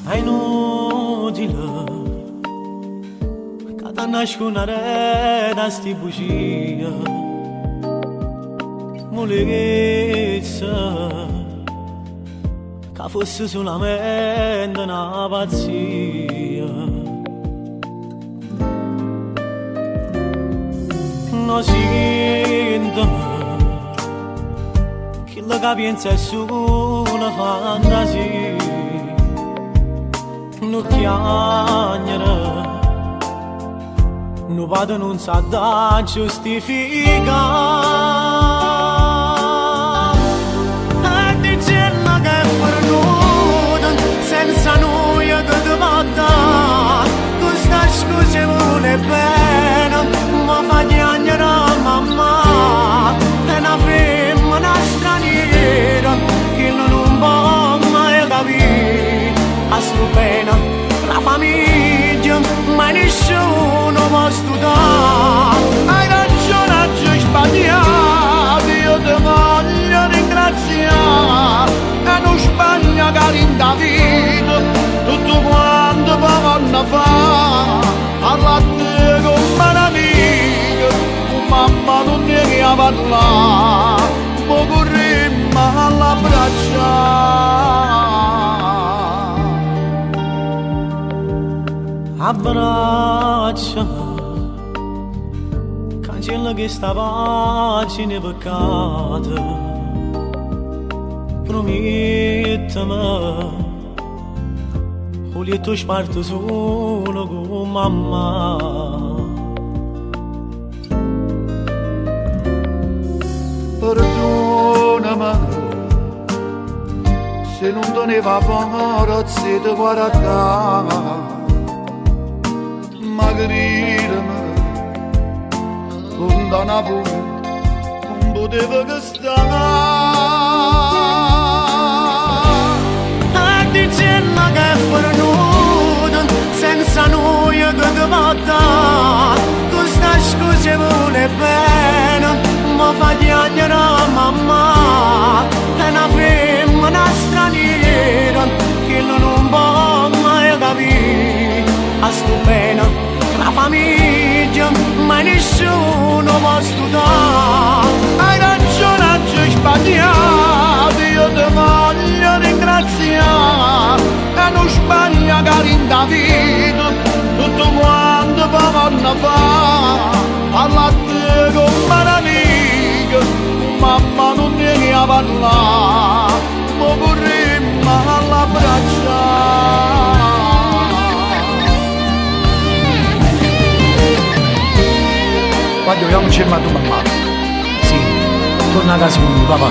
È inutile che ti nascondere da sti bugie, moleghezza che fosse solamente una pazzia. Non sento che la capienza è solo una fantasia. Non chiagnere, non vado non sa da giustificare. E dicendo che è perduto, senza noi che ti va dare. Questa scusa vuole bene, ma fa chiagnere a mamma. È una femmina straniera che non può mai capire. A sto pena, la famiglia, ma nessuno può studiare. Hai ragione, oggi sbagliato, io ti voglio ringraziare. E non sbaglia che rindavido, tutto quanto vanno fa. Parla a te come un'amica, mamma non devi parlare. Poi corremmo all'abbracciare. Abbraccia, cancella questa pagina peccata. Promettimi, o lieto sparto solo con mamma. Perdonami se non teneva forza di guardare. Ma gridami, lontana pure, non poteva che stare. E dicendo che è perduto, senza noi che ti va dare. Questa scusa vuole bene, ma fa chiagnere a mamma. È una femmina straniera che non può mai capire. A sto pena, la famiglia, ma nessuno può studiare. Hai ragione, oggi sbagliato, io ti voglio ringraziare. E non sbaglia che rindavido, tutto quanto vanno fa. Parla a te come un'amica, mamma non devi parlare. Poi corremmo all'abbracciare. Quando abbiamo fermato mamma, sì, torna a casa con mio papà.